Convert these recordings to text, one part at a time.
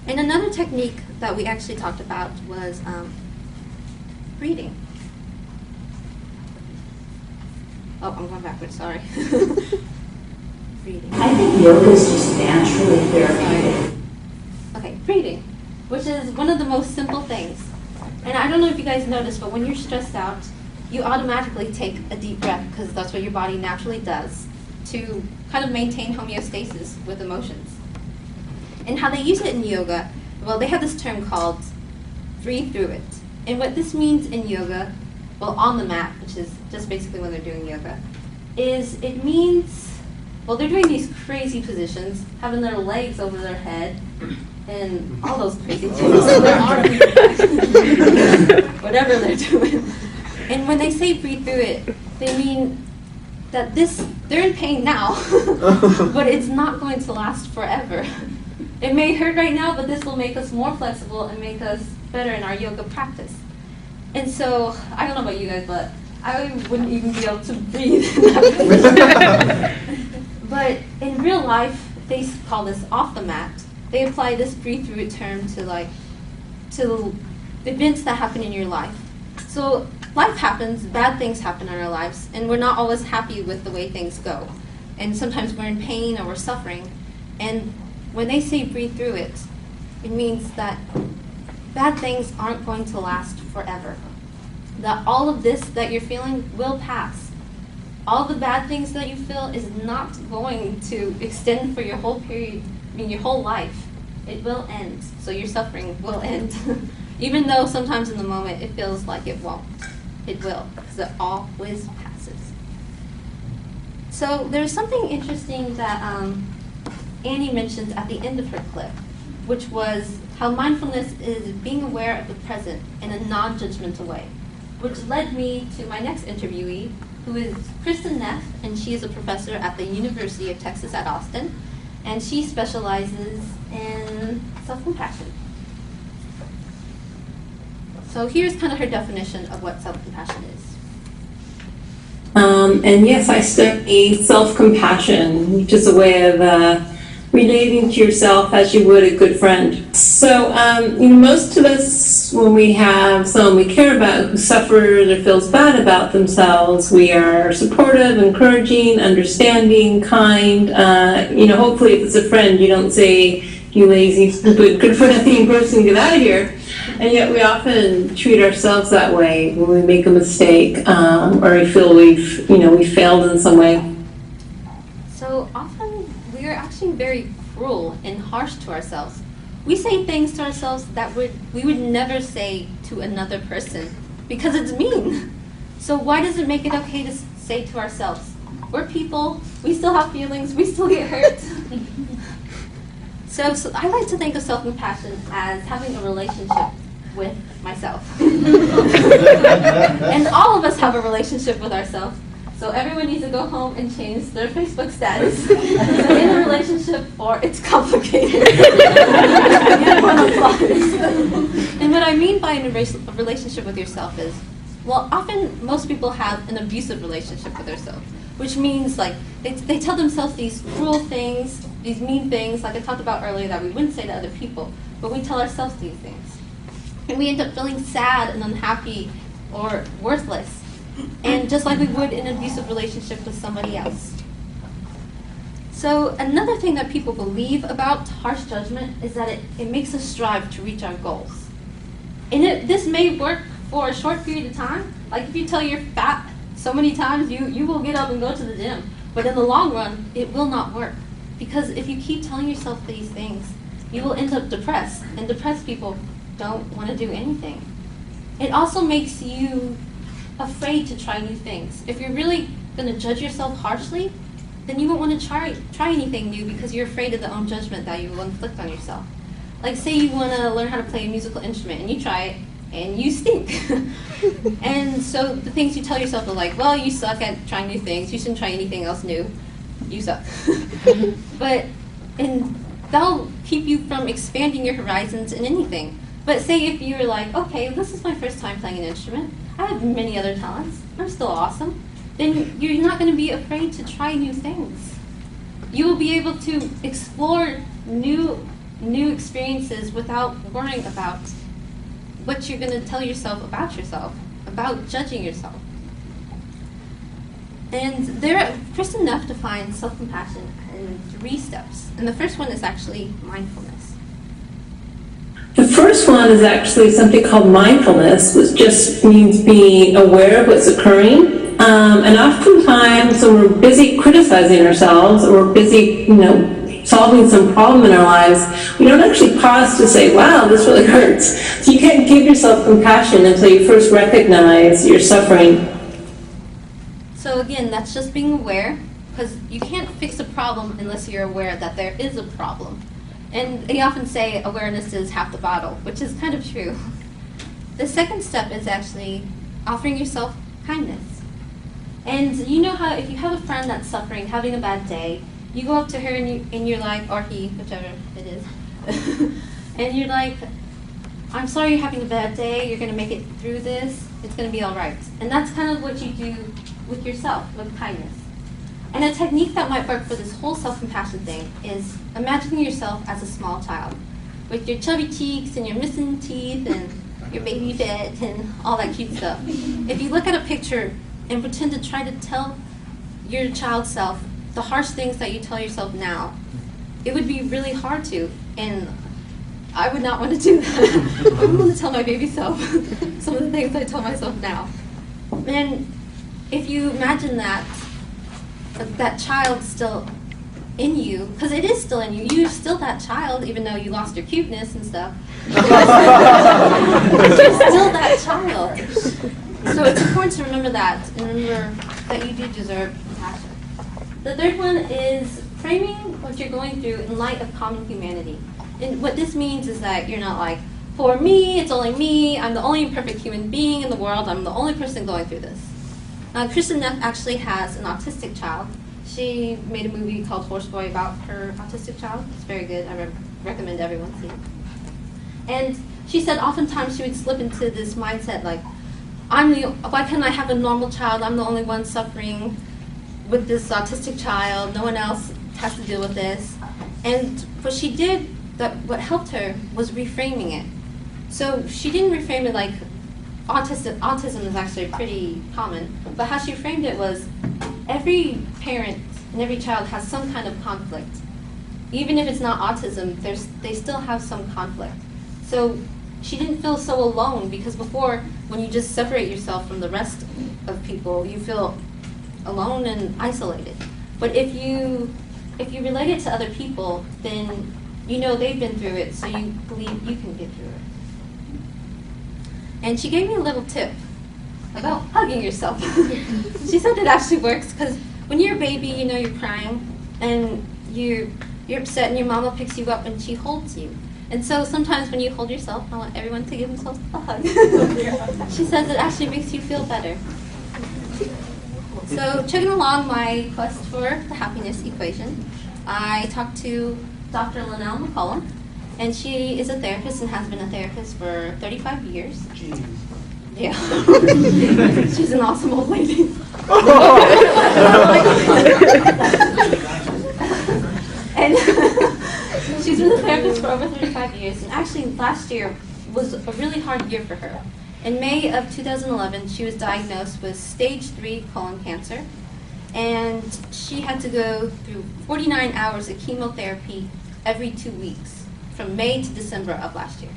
And another technique that we actually talked about was breathing. Oh, I'm going backwards, sorry. Breathing. I think yoga is just naturally therapeutic. Okay, breathing, which is one of the most simple things. And I don't know if you guys noticed, but when you're stressed out, you automatically take a deep breath because that's what your body naturally does to kind of maintain homeostasis with emotions. And how they use it in yoga, well, they have this term called breathe through it. And what this means in yoga, well, on the mat, which is just basically when they're doing yoga, is it means, well, they're doing these crazy positions, having their legs over their head, and all those crazy things, their arms, whatever they're doing. And when they say breathe through it, they mean that they're in pain now, but it's not going to last forever. It may hurt right now, but this will make us more flexible and make us better in our yoga practice. And so, I don't know about you guys, but I wouldn't even be able to breathe in that position. But in real life, they call this off the mat. They apply this breathe through it term to events that happen in your life. So life happens, bad things happen in our lives, and we're not always happy with the way things go. And sometimes we're in pain or we're suffering. And when they say breathe through it, it means that bad things aren't going to last forever. That all of this that you're feeling will pass. All the bad things that you feel is not going to extend for your whole period, your whole life. It will end. So your suffering will end. Even though sometimes in the moment it feels like it won't. It will, because it always passes. So there's something interesting that Annie mentioned at the end of her clip, which was how mindfulness is being aware of the present in a non-judgmental way, which led me to my next interviewee, who is Kristen Neff, and she is a professor at the University of Texas at Austin, and she specializes in self-compassion. So here's kind of her definition of what self-compassion is. And yes, I study self-compassion, which is a way of relating to yourself as you would a good friend. So, most of us, when we have someone we care about who suffers or feels bad about themselves, we are supportive, encouraging, understanding, kind. Hopefully if it's a friend, you don't say, you lazy, stupid, good-for-nothing person, get out of here. And yet we often treat ourselves that way when we make a mistake or we feel we failed in some way. So often we are actually very cruel and harsh to ourselves. We say things to ourselves that we would never say to another person because it's mean. So why does it make it okay to say to ourselves, we're people, we still have feelings, we still get hurt. So I like to think of self-compassion as having a relationship with myself. And all of us have a relationship with ourselves. So everyone needs to go home and change their Facebook status. So in a relationship, or it's complicated. And what I mean by a relationship with yourself is, well, often most people have an abusive relationship with themselves, which means like they tell themselves these cruel things, these mean things, like I talked about earlier, that we wouldn't say to other people, but we tell ourselves these things. And we end up feeling sad and unhappy or worthless. And just like we would in an abusive relationship with somebody else. So another thing that people believe about harsh judgment is that it makes us strive to reach our goals. And this may work for a short period of time. Like if you tell you're fat so many times, you will get up and go to the gym. But in the long run, it will not work. Because if you keep telling yourself these things, you will end up depressed. And depressed people don't want to do anything. It also makes you afraid to try new things. If you're really going to judge yourself harshly, then you won't want to try anything new because you're afraid of the own judgment that you will inflict on yourself. Like say you want to learn how to play a musical instrument and you try it and you stink. And so the things you tell yourself are like, well, you suck at trying new things, you shouldn't try anything else new, you suck. And that'll keep you from expanding your horizons in anything. But say if you're like, okay, this is my first time playing an instrument, I have many other talents, I'm still awesome, then you're not going to be afraid to try new things. You will be able to explore new new experiences without worrying about what you're going to tell yourself, about judging yourself. And Kristen Neff defines self-compassion in 3 steps. And the first one is actually mindfulness. The first one is actually something called mindfulness, which just means being aware of what's occurring. And oftentimes when we're busy criticizing ourselves or we're busy, solving some problem in our lives, we don't actually pause to say, wow, this really hurts. So you can't give yourself compassion until you first recognize your suffering. So again, that's just being aware, because you can't fix a problem unless you're aware that there is a problem. And they often say awareness is half the battle, which is kind of true. The second step is actually offering yourself kindness. And you know how if you have a friend that's suffering, having a bad day, you go up to her and you're like, or he, whichever it is, and you're like, I'm sorry you're having a bad day, you're going to make it through this, it's going to be all right. And that's kind of what you do with yourself, with kindness. And a technique that might work for this whole self-compassion thing is imagining yourself as a small child, with your chubby cheeks and your missing teeth and your baby fit and all that cute stuff. If you look at a picture and pretend to try to tell your child self the harsh things that you tell yourself now, it would be really hard to, and I would not want to do that. I would want to tell my baby self some of the things I tell myself now. And if you imagine that child still in you, because it is still in you, you're still that child, even though you lost your cuteness and stuff. You're still that child. So it's important to remember that, and remember that you do deserve compassion. The third one is framing what you're going through in light of common humanity. And what this means is that you're not like, for me, it's only me, I'm the only imperfect human being in the world, I'm the only person going through this. Kristen Neff actually has an autistic child. She made a movie called Horse Boy about her autistic child. It's very good. I recommend everyone see it. And she said oftentimes she would slip into this mindset like, why can't I have a normal child? I'm the only one suffering with this autistic child. No one else has to deal with this. And what she did, what helped her, was reframing it. So she didn't reframe it like autism is actually pretty common, but how she framed it was every parent and every child has some kind of conflict. Even if it's not autism, they still have some conflict. So she didn't feel so alone, because before, when you just separate yourself from the rest of people, you feel alone and isolated. But if you relate it to other people, then you know they've been through it, so you believe you can get through it. And she gave me a little tip about hugging yourself. She said it actually works, because when you're a baby, you're crying, and you're upset, and your mama picks you up and she holds you. And so sometimes when you hold yourself, I want everyone to give themselves a hug. She says it actually makes you feel better. So chugging along my quest for the happiness equation, I talked to Dr. Linnell McCollum, and she is a therapist and has been a therapist for 35 years. Jeez. Yeah. She's an awesome old lady. And she's been a therapist for over 35 years, and actually last year was a really hard year for her. In May of 2011, she was diagnosed with stage 3 colon cancer, and she had to go through 49 hours of chemotherapy every 2 weeks, from May to December of last year.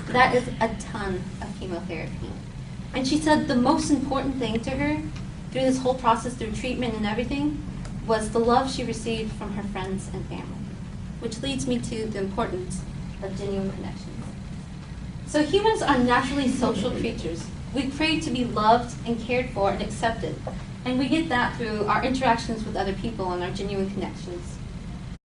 That is a ton of chemotherapy. And she said the most important thing to her through this whole process, through treatment and everything, was the love she received from her friends and family, which leads me to the importance of genuine connections. So humans are naturally social creatures. We crave to be loved and cared for and accepted. And we get that through our interactions with other people and our genuine connections.